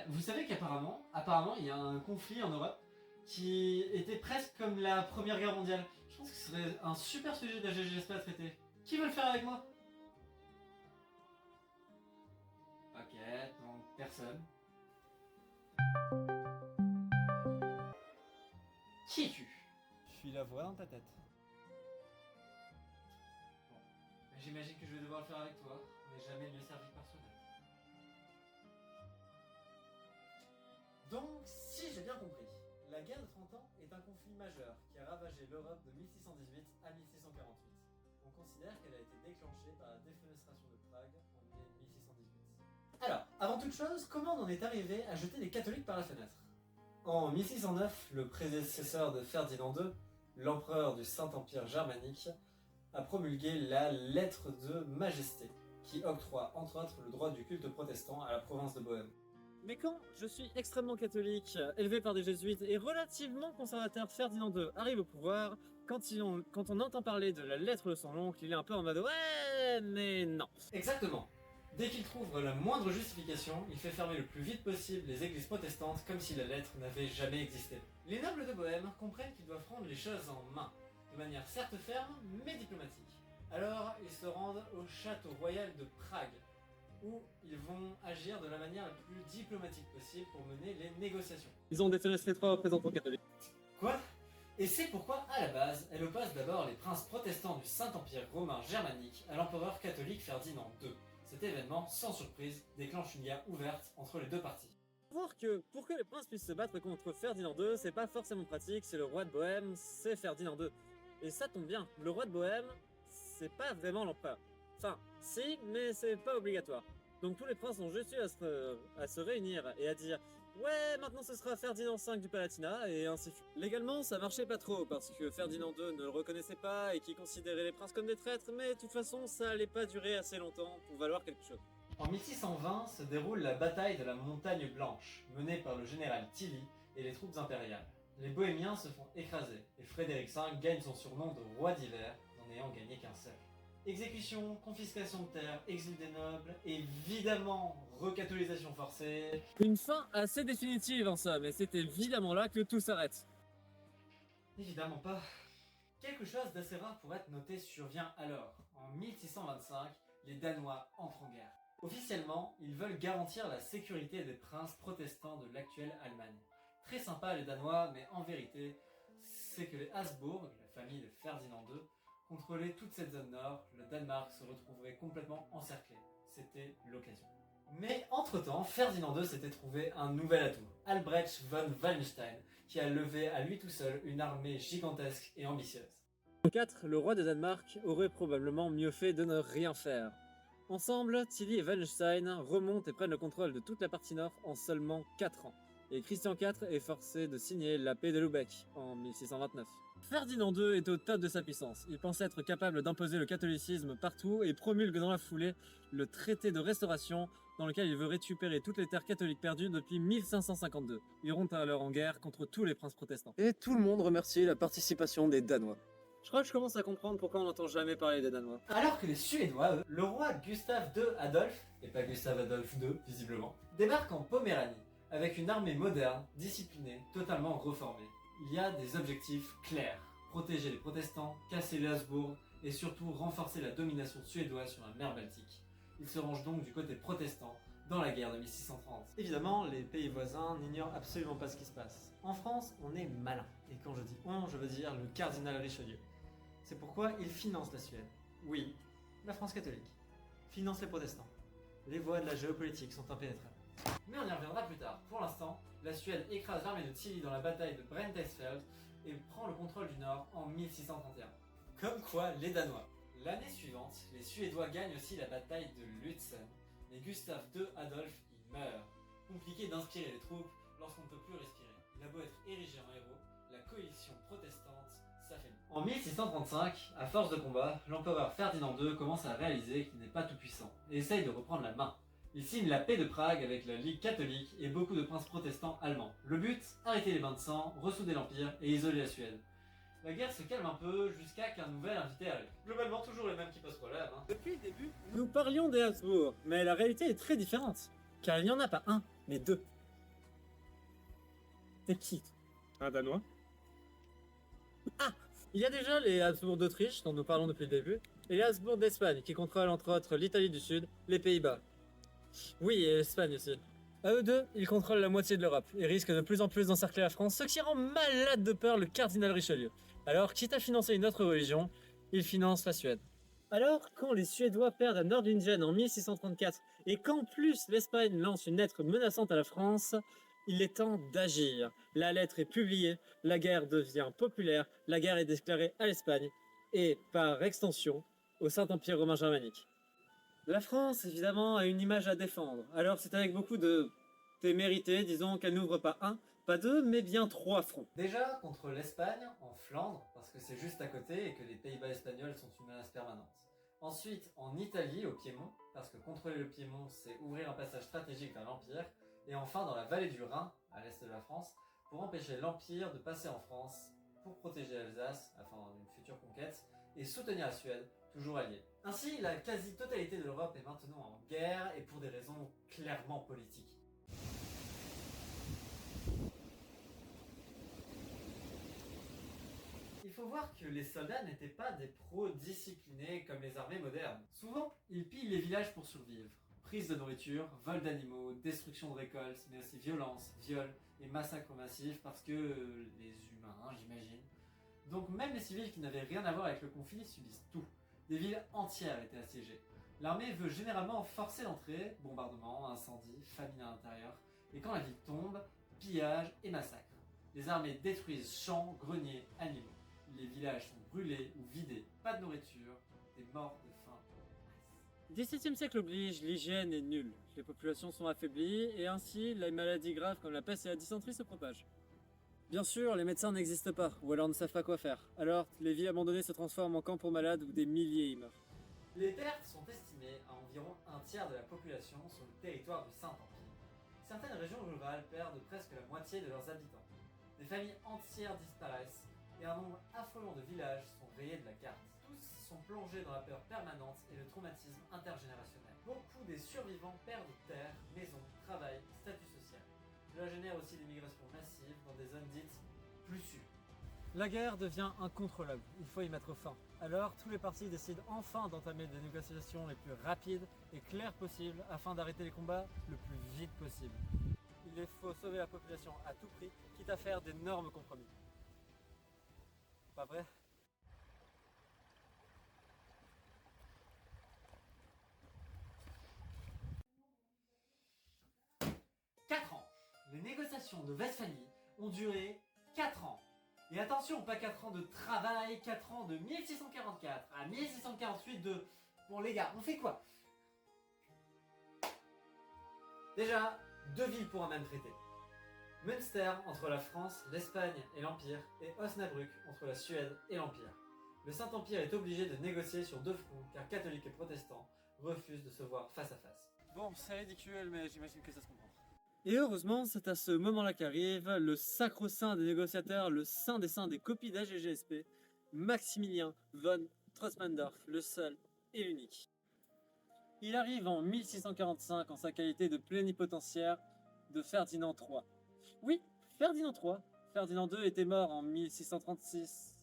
Vous savez apparemment, il y a un conflit en Europe qui était presque comme la Première Guerre mondiale. Je pense que ce serait un super sujet de la GGSP à traiter. Qui veut le faire avec moi? Ok, donc personne. Qui es-tu? Je suis la voix dans ta tête. Bon, j'imagine que je vais devoir le faire avec toi. On n'est jamais mieux servi par soi-même. Donc, si j'ai bien compris, la guerre de 30 ans est un conflit majeur qui a ravagé l'Europe de 1618 à 1648. On considère qu'elle a été déclenchée par la défenestration de Prague en mai 1618. Alors, avant toute chose, comment on en est arrivé à jeter les catholiques par la fenêtre? En 1609, le prédécesseur de Ferdinand II, l'empereur du Saint-Empire germanique, a promulgué la Lettre de Majesté, qui octroie entre autres le droit du culte protestant à la province de Bohême. Mais quand je suis extrêmement catholique, élevé par des jésuites et relativement conservateur, Ferdinand II arrive au pouvoir, quand on entend parler de la lettre de son oncle, il est un peu en mode ouais, mais non. Exactement. Dès qu'il trouve la moindre justification, il fait fermer le plus vite possible les églises protestantes comme si la lettre n'avait jamais existé. Les nobles de Bohême comprennent qu'ils doivent prendre les choses en main, de manière certes ferme, mais diplomatique. Alors, ils se rendent au château royal de Prague, où ils vont agir de la manière la plus diplomatique possible pour mener les négociations. Ils ont défenestré 3 représentants catholiques. Quoi? Et c'est pourquoi, à la base, elle oppose d'abord les princes protestants du Saint-Empire romain germanique à l'empereur catholique Ferdinand II. Cet événement, sans surprise, déclenche une guerre ouverte entre les deux parties. Faut voir que pour que les princes puissent se battre contre Ferdinand II, c'est pas forcément pratique, c'est le roi de Bohême, c'est Ferdinand II. Et ça tombe bien, le roi de Bohême, c'est pas vraiment l'empereur. Enfin, si, mais c'est pas obligatoire. Donc tous les princes ont juste eu à se réunir et à dire « Ouais, maintenant ce sera Ferdinand V du Palatinat » et ainsi de suite. Légalement, ça marchait pas trop parce que Ferdinand II ne le reconnaissait pas et qu'il considérait les princes comme des traîtres, mais de toute façon, ça allait pas durer assez longtemps pour valoir quelque chose. En 1620 se déroule la bataille de la Montagne Blanche, menée par le général Tilly et les troupes impériales. Les Bohémiens se font écraser et Frédéric V gagne son surnom de roi d'hiver, n'en ayant gagné qu'un seul. Exécution, confiscation de terres, exil des nobles, évidemment recatholisation forcée. Une fin assez définitive en somme, et c'est évidemment là que tout s'arrête. Évidemment pas. Quelque chose d'assez rare pour être noté survient alors. En 1625, les Danois entrent en guerre. Officiellement, ils veulent garantir la sécurité des princes protestants de l'actuelle Allemagne. Très sympa les Danois, mais en vérité, c'est que les Habsbourg, la famille de Ferdinand II, contrôlaient toute cette zone nord, le Danemark se retrouverait complètement encerclé. C'était l'occasion. Mais entre-temps, Ferdinand II s'était trouvé un nouvel atout, Albrecht von Wallenstein, qui a levé à lui tout seul une armée gigantesque et ambitieuse. En 4, le roi de Danemark aurait probablement mieux fait de ne rien faire. Ensemble, Tilly et Wallenstein remontent et prennent le contrôle de toute la partie nord en seulement 4 ans. Et Christian IV est forcé de signer la paix de Lubeck en 1629. Ferdinand II est au top de sa puissance. Il pense être capable d'imposer le catholicisme partout et promulgue dans la foulée le traité de restauration dans lequel il veut récupérer toutes les terres catholiques perdues depuis 1552. Ils iront alors en guerre contre tous les princes protestants. Et tout le monde remercie la participation des Danois. Je crois que je commence à comprendre pourquoi on n'entend jamais parler des Danois. Alors que les Suédois, eux, le roi Gustave II Adolphe, et pas Gustave Adolphe II visiblement, débarquent en Poméranie avec une armée moderne, disciplinée, totalement reformée. Il y a des objectifs clairs. Protéger les protestants, casser les Habsbourg et surtout renforcer la domination suédoise sur la mer Baltique. Ils se rangent donc du côté protestant dans la guerre de 1630. Évidemment, les pays voisins n'ignorent absolument pas ce qui se passe. En France, on est malin. Et quand je dis on, je veux dire le cardinal Richelieu. C'est pourquoi il finance la Suède. Oui, la France catholique. Finance les protestants. Les voies de la géopolitique sont impénétrables. Mais on y reviendra plus tard. Pour l'instant, la Suède écrase l'armée de Tilly dans la bataille de Brentheisfeld et prend le contrôle du Nord en 1631. Comme quoi, les Danois. L'année suivante, les Suédois gagnent aussi la bataille de Lutzen, mais Gustave II Adolphe y meurt. Compliqué d'inspirer les troupes lorsqu'on ne peut plus respirer. Il a beau être érigé en héros, la coalition protestante s'affaiblit. En 1635, à force de combat, l'empereur Ferdinand II commence à réaliser qu'il n'est pas tout puissant et essaye de reprendre la main. Il signe la paix de Prague avec la Ligue catholique et beaucoup de princes protestants allemands. Le but, arrêter les bains de sang, ressouder l'Empire et isoler la Suède. La guerre se calme un peu jusqu'à qu'un nouvel invité arrive. Globalement, toujours les mêmes qui posent problème. Depuis le début, nous parlions des Habsbourg, mais la réalité est très différente. Car il n'y en a pas un, mais 2. C'est qui? Un Danois? Il y a déjà les Habsbourg d'Autriche, dont nous parlons depuis le début, et les Habsbourg d'Espagne, qui contrôlent entre autres l'Italie du Sud, les Pays-Bas. Oui, et l'Espagne aussi. À eux deux, ils contrôlent la moitié de l'Europe, et risquent de plus en plus d'encercler la France, ce qui rend malade de peur le cardinal Richelieu. Alors, quitte à financer une autre religion, il finance la Suède. Alors, quand les Suédois perdent à Nordlingen en 1634, et qu'en plus l'Espagne lance une lettre menaçante à la France, il est temps d'agir. La lettre est publiée, la guerre devient populaire, la guerre est déclarée à l'Espagne, et par extension, au Saint-Empire romain germanique. La France, évidemment, a une image à défendre, alors c'est avec beaucoup de témérité, disons, qu'elle n'ouvre pas un, pas deux, mais bien 3 fronts. Déjà contre l'Espagne, en Flandre, parce que c'est juste à côté et que les Pays-Bas espagnols sont une menace permanente. Ensuite en Italie, au Piémont, parce que contrôler le Piémont, c'est ouvrir un passage stratégique vers l'Empire. Et enfin dans la vallée du Rhin, à l'est de la France, pour empêcher l'Empire de passer en France, pour protéger l'Alsace, afin d'une future conquête, et soutenir la Suède, toujours alliée. Ainsi, la quasi-totalité de l'Europe est maintenant en guerre, et pour des raisons clairement politiques. Il faut voir que les soldats n'étaient pas des pros disciplinés comme les armées modernes. Souvent, ils pillent les villages pour survivre. Prise de nourriture, vol d'animaux, destruction de récoltes, mais aussi violence, viols et massacres massifs parce que les humains, j'imagine. Donc même les civils qui n'avaient rien à voir avec le conflit subissent tout. Des villes entières étaient assiégées. L'armée veut généralement forcer l'entrée, bombardement, incendie, famine à l'intérieur, et quand la ville tombe, pillage et massacre. Les armées détruisent champs, greniers, animaux. Les villages sont brûlés ou vidés, pas de nourriture, des morts de faim. 17e siècle oblige, l'hygiène est nulle. Les populations sont affaiblies et ainsi les maladies graves comme la peste et la dysenterie se propagent. Bien sûr, les médecins n'existent pas, ou alors ne savent pas quoi faire. Alors, les villes abandonnées se transforment en camps pour malades où des milliers y meurent. Les pertes sont estimées à environ un tiers de la population sur le territoire du Saint-Empire. Certaines régions rurales perdent presque la moitié de leurs habitants. Des familles entières disparaissent et un nombre affolant de villages sont rayés de la carte. Tous sont plongés dans la peur permanente et le traumatisme intergénérationnel. Beaucoup des survivants perdent terre, maison, travail, statut social. Cela génère aussi des migrations massives dans des zones dites plus sûres. La guerre devient incontrôlable, il faut y mettre fin. Alors, tous les partis décident enfin d'entamer des négociations les plus rapides et claires possibles afin d'arrêter les combats le plus vite possible. Il faut sauver la population à tout prix, quitte à faire d'énormes compromis. Pas vrai? Les négociations de Westphalie ont duré 4 ans. Et attention, pas 4 ans de travail, 4 ans de 1644 à 1648 de... Bon les gars, on fait quoi? Déjà, 2 villes pour un même traité. Münster entre la France, l'Espagne et l'Empire, et Osnabrück entre la Suède et l'Empire. Le Saint-Empire est obligé de négocier sur 2 fronts car catholiques et protestants refusent de se voir face à face. Bon, c'est ridicule, mais j'imagine que ça se comprend. Et heureusement, c'est à ce moment-là qu'arrive le sacro-saint des négociateurs, le saint des saints des copies d'AGGSP, Maximilien von Trotzmandorf, le seul et l'unique. Il arrive en 1645 en sa qualité de plénipotentiaire de Ferdinand III. Oui, Ferdinand III. Ferdinand II était mort en 1636-37,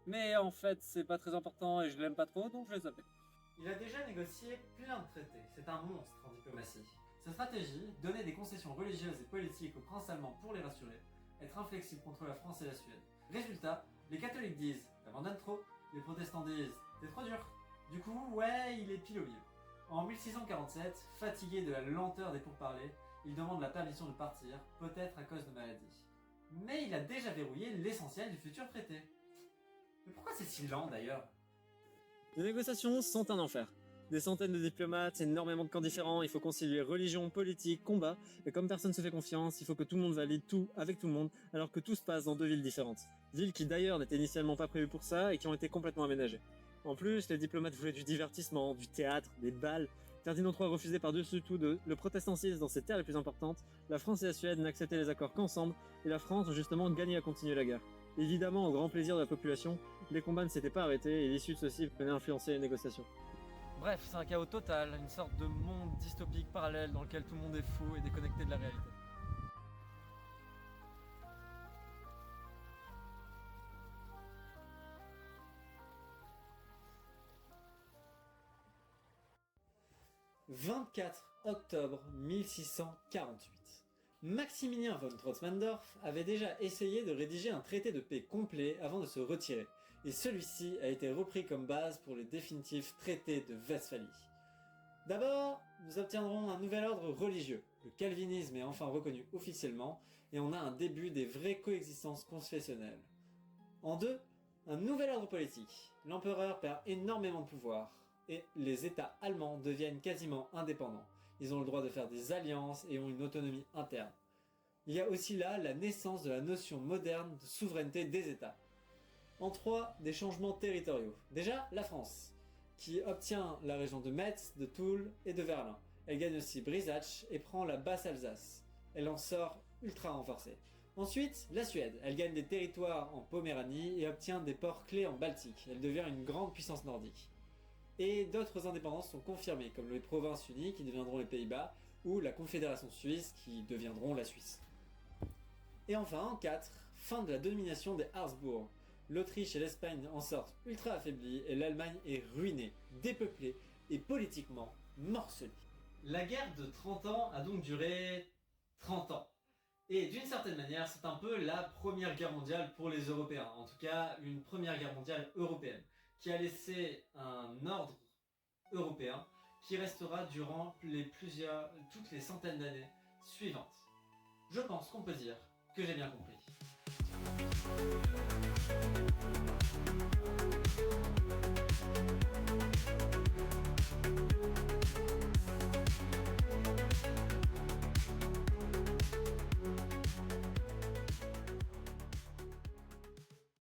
mais en fait, c'est pas très important et je l'aime pas trop, donc je l'ai zappé. Il a déjà négocié plein de traités, c'est un monstre en diplomatie. Sa stratégie, donner des concessions religieuses et politiques aux princes allemands pour les rassurer, être inflexible contre la France et la Suède. Résultat, les catholiques disent « t'abandonnes trop », les protestants disent « t'es trop dur ». Du coup, ouais, il est pile au milieu. En 1647, fatigué de la lenteur des pourparlers, il demande la permission de partir, peut-être à cause de maladie. Mais il a déjà verrouillé l'essentiel du futur traité. Mais pourquoi c'est si lent d'ailleurs? Les négociations sont un enfer. Des centaines de diplomates, énormément de camps différents, il faut concilier religion, politique, combat, et comme personne ne se fait confiance, il faut que tout le monde valide tout avec tout le monde, alors que tout se passe dans 2 villes différentes. Villes qui d'ailleurs n'étaient initialement pas prévues pour ça et qui ont été complètement aménagées. En plus, les diplomates voulaient du divertissement, du théâtre, des balles. Ferdinand III refusait par-dessus tout le protestantisme dans ses terres les plus importantes, la France et la Suède n'acceptaient les accords qu'ensemble, et la France justement gagnait à continuer la guerre. Évidemment, au grand plaisir de la population, les combats ne s'étaient pas arrêtés et l'issue de ceci venait influencer les négociations. Bref, c'est un chaos total, une sorte de monde dystopique parallèle dans lequel tout le monde est fou et déconnecté de la réalité. « 24 octobre 1648. Maximilien von Trotzmanndorf avait déjà essayé de rédiger un traité de paix complet avant de se retirer, et celui-ci a été repris comme base pour le définitif traité de Westphalie. D'abord, nous obtiendrons un nouvel ordre religieux. Le calvinisme est enfin reconnu officiellement, et on a un début des vraies coexistences confessionnelles. En deux, un nouvel ordre politique. L'empereur perd énormément de pouvoir, et les États allemands deviennent quasiment indépendants. Ils ont le droit de faire des alliances et ont une autonomie interne. Il y a aussi là la naissance de la notion moderne de souveraineté des États. En trois, des changements territoriaux. Déjà, la France, qui obtient la région de Metz, de Toul et de Verlin. Elle gagne aussi Brisach et prend la Basse-Alsace. Elle en sort ultra renforcée. Ensuite, la Suède. Elle gagne des territoires en Poméranie et obtient des ports clés en Baltique. Elle devient une grande puissance nordique. Et d'autres indépendances sont confirmées, comme les provinces unies qui deviendront les Pays-Bas, ou la Confédération suisse qui deviendront la Suisse. Et enfin, en 4, fin de la domination des Habsbourg. L'Autriche et l'Espagne en sortent ultra affaiblies et l'Allemagne est ruinée, dépeuplée et politiquement morcelée. La guerre de 30 ans a donc duré 30 ans. Et d'une certaine manière, c'est un peu la première guerre mondiale pour les Européens, en tout cas une première guerre mondiale européenne, qui a laissé un ordre européen qui restera durant toutes les centaines d'années suivantes. Je pense qu'on peut dire que j'ai bien compris.